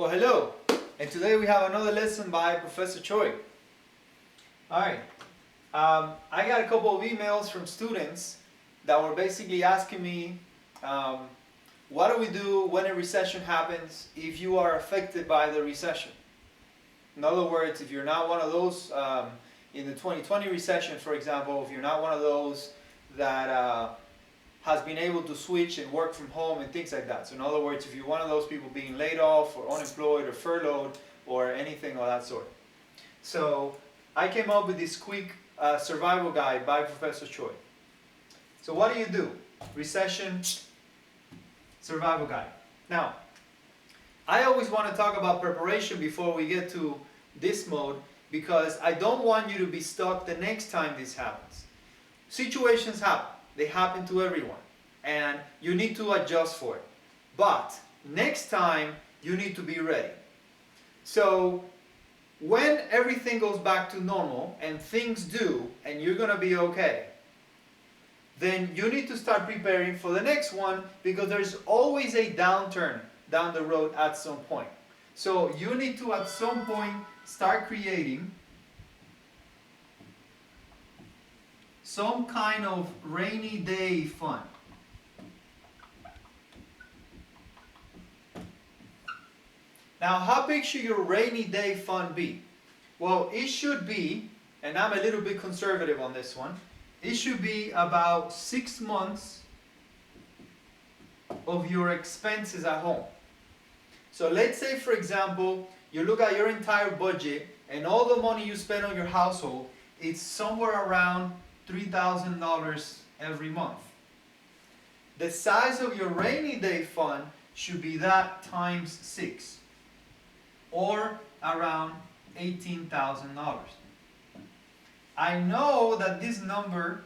Well, hello, and today we have another lesson by Professor Choi. Alright, I got a couple of emails from students that were basically asking me what do we do when a recession happens if you are affected by the recession? In other words, if you're not one of those, in the 2020 recession, for example, if you're not one of those that has been able to switch and work from home and things like that. So in other words, if you're one of those people being laid off or unemployed or furloughed or anything of that sort. So I came up with this quick survival guide by Professor Choi. So what do? Recession survival guide. Now, I always want to talk about preparation before we get to this mode because I don't want you to be stuck the next time this happens. Situations happen. They happen to everyone, and you need to adjust for it. But next time, you need to be ready. So when everything goes back to normal, and things do, and you're going to be okay, then you need to start preparing for the next one because there's always a downturn down the road at some point. So you need to at some point start creating some kind of rainy day fund. Now, how big should your rainy day fund be? Well, it should be, and I'm a little bit conservative on this one, it should be about 6 months of your expenses at home. So let's say, for example, you look at your entire budget and all the money you spend on your household, it's somewhere around $3,000 every month. The size of your rainy day fund should be that times 6, or around $18,000. I know that this number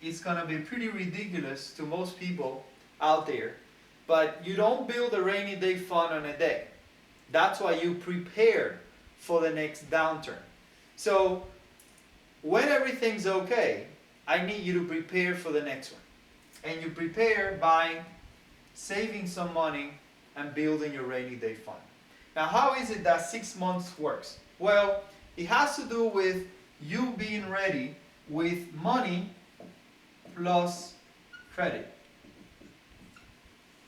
is going to be pretty ridiculous to most people out there, but you don't build a rainy day fund on a day. That's why you prepare for the next downturn. So when everything's okay, I need you to prepare for the next one. And you prepare by saving some money and building your rainy day fund. Now, how is it that 6 months works? Well, it has to do with you being ready with money plus credit.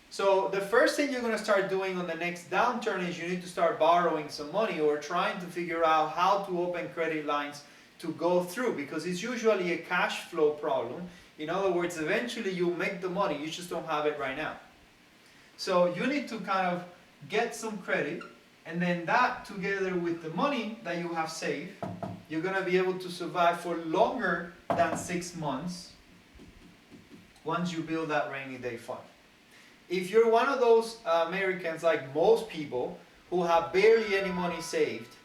So the first thing you're going to start doing on the next downturn is you need to start borrowing some money or trying to figure out how to open credit lines to go through, because it's usually a cash flow problem. In other words, eventually you make the money, you just don't have it right now. So you need to kind of get some credit, and then that together with the money that you have saved, you're going to be able to survive for longer than 6 months once you build that rainy day fund. If you're one of those Americans, like most people, who have barely any money saved,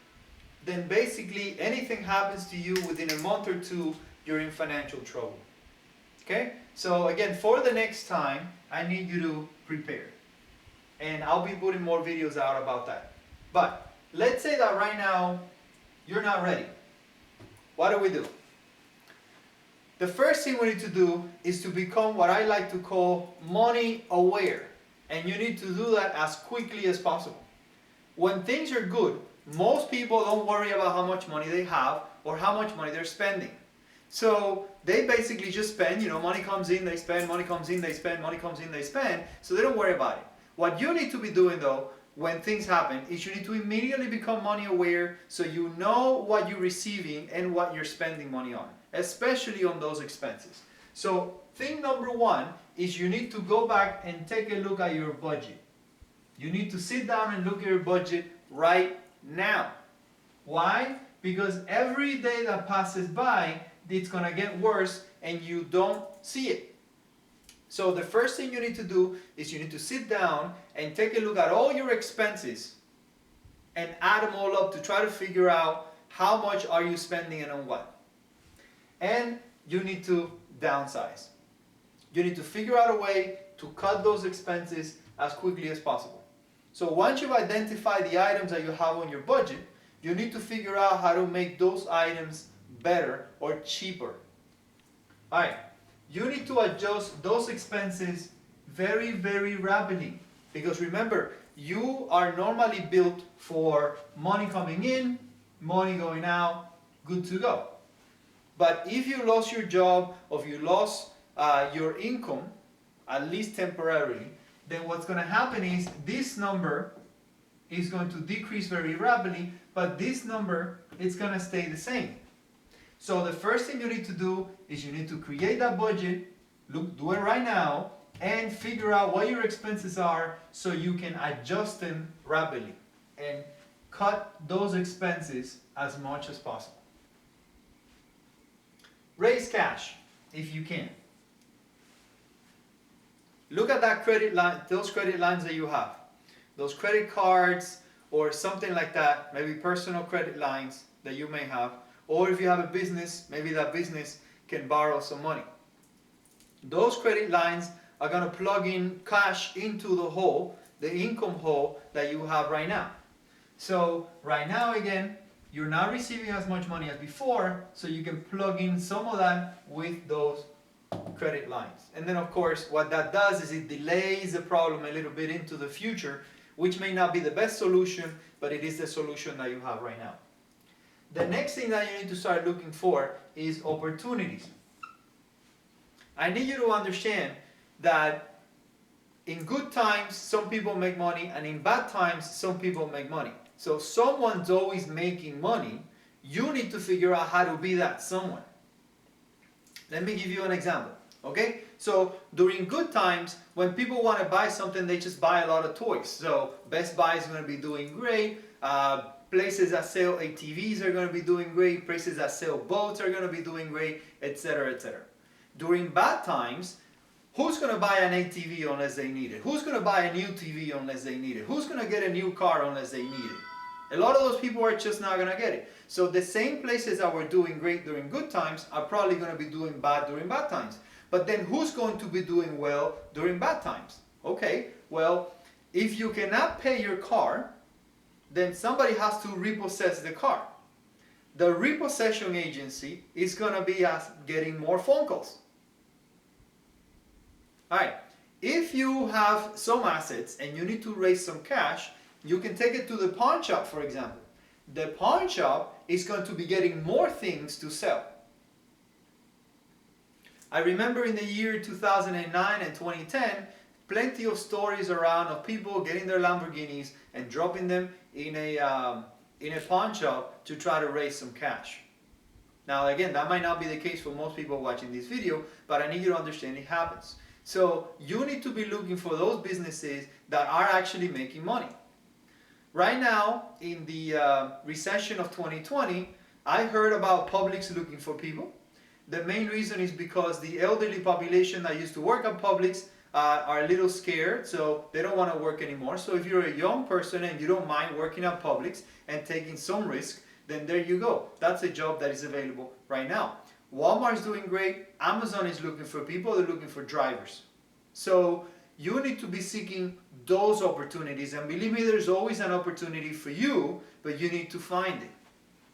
then basically anything happens to you within a month or two, you're in financial trouble. Okay? So again, for the next time, I need you to prepare. And I'll be putting more videos out about that. But let's say that right now, you're not ready. What do? The first thing we need to do is to become what I like to call money aware. And you need to do that as quickly as possible. When things are good, most people don't worry about how much money they have or how much money they're spending. So they basically just spend, money comes in, they spend, money comes in, they spend, money comes in, they spend, so they don't worry about it. What you need to be doing though, when things happen, is you need to immediately become money aware so you know what you're receiving and what you're spending money on, especially on those expenses. So thing number one is you need to go back and take a look at your budget. You need to sit down and look at your budget right now. Why? Because every day that passes by, it's going to get worse and you don't see it. So the first thing you need to do is you need to sit down and take a look at all your expenses and add them all up to try to figure out how much are you spending and on what. And you need to downsize. You need to figure out a way to cut those expenses as quickly as possible. So once you've identified the items that you have on your budget, you need to figure out how to make those items better or cheaper. Alright, you need to adjust those expenses very, very rapidly Because remember, you are normally built for money coming in, money going out, good to go. But if you lost your job or if you lost your income, at least temporarily, then what's going to happen is this number is going to decrease very rapidly, but this number is going to stay the same. So the first thing you need to do is you need to create that budget, do it right now, and figure out what your expenses are so you can adjust them rapidly and cut those expenses as much as possible. Raise cash if you can. Look at that credit line, those credit lines that you have. Those credit cards or something like that, maybe personal credit lines that you may have. Or if you have a business, maybe that business can borrow some money. Those credit lines are going to plug in cash into the hole, the income hole that you have right now. So right now, again, you're not receiving as much money as before, so you can plug in some of that with those credit lines. And then of course, what that does is it delays the problem a little bit into the future, which may not be the best solution, but it is the solution that you have right now. The next thing that you need to start looking for is opportunities. I need you to understand that in good times, some people make money, and in bad times, some people make money. So someone's always making money. You need to figure out how to be that someone. Let me give you an example, okay? So during good times, when people want to buy something, they just buy a lot of toys. So Best Buy is going to be doing great. Places that sell ATVs are going to be doing great. Places that sell boats are going to be doing great, etc., etc. During bad times, who's going to buy an ATV unless they need it? Who's going to buy a new TV unless they need it? Who's going to get a new car unless they need it? A lot of those people are just not going to get it. So the same places that were doing great during good times are probably going to be doing bad during bad times. But then who's going to be doing well during bad times? Okay, well, if you cannot pay your car, then somebody has to repossess the car. The repossession agency is going to be getting more phone calls. Alright, if you have some assets and you need to raise some cash, you can take it to the pawn shop, for example. The pawn shop is going to be getting more things to sell. I remember in the year 2009 and 2010, plenty of stories around of people getting their Lamborghinis and dropping them in a pawn shop to try to raise some cash. Now again, that might not be the case for most people watching this video, but I need you to understand it happens. So you need to be looking for those businesses that are actually making money. Right now, in the recession of 2020, I heard about Publix looking for people. The main reason is because the elderly population that used to work at Publix are a little scared, so they don't want to work anymore. So if you're a young person and you don't mind working at Publix and taking some risk, then there you go. That's a job that is available right now. Walmart's doing great. Amazon is looking for people. They're looking for drivers. So you need to be seeking those opportunities. And believe me, there's always an opportunity for you, but you need to find it.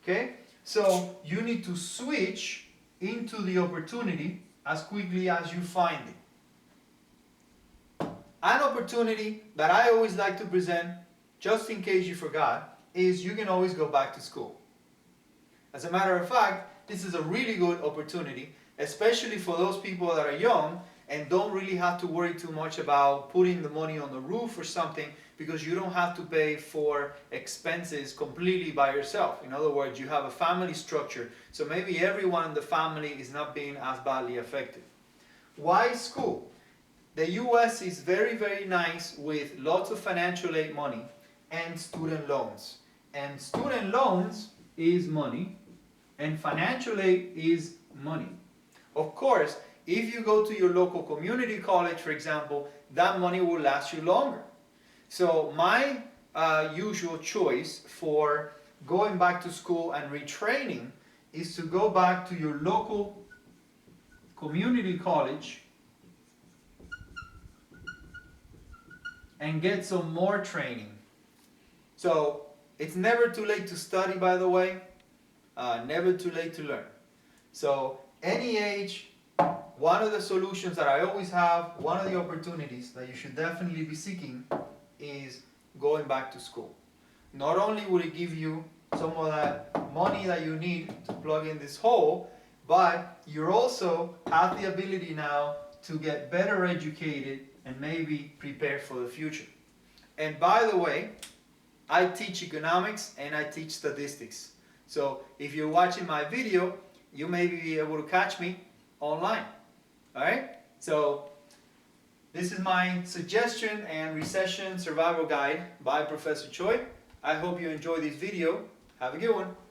Okay? So you need to switch into the opportunity as quickly as you find it. An opportunity that I always like to present, just in case you forgot, is you can always go back to school. As a matter of fact, this is a really good opportunity, especially for those people that are young and don't really have to worry too much about putting the money on the roof or something, because you don't have to pay for expenses completely by yourself. In other words, you have a family structure, so maybe everyone in the family is not being as badly affected. Why school? The US is very, very nice with lots of financial aid money and student loans. And student loans is money, and financial aid is money. Of course, if you go to your local community college, for example, that money will last you longer. So my usual choice for going back to school and retraining is to go back to your local community college and get some more training. So it's never too late to study, by the way, never too late to learn. So any age, one of the solutions that I always have, one of the opportunities that you should definitely be seeking is going back to school. Not only will it give you some of that money that you need to plug in this hole, but you also have the ability now to get better educated and maybe prepare for the future. And by the way, I teach economics and I teach statistics. So if you're watching my video, you may be able to catch me online. Alright? So this is my suggestion and recession survival guide by Professor Choi. I hope you enjoyed this video. Have a good one.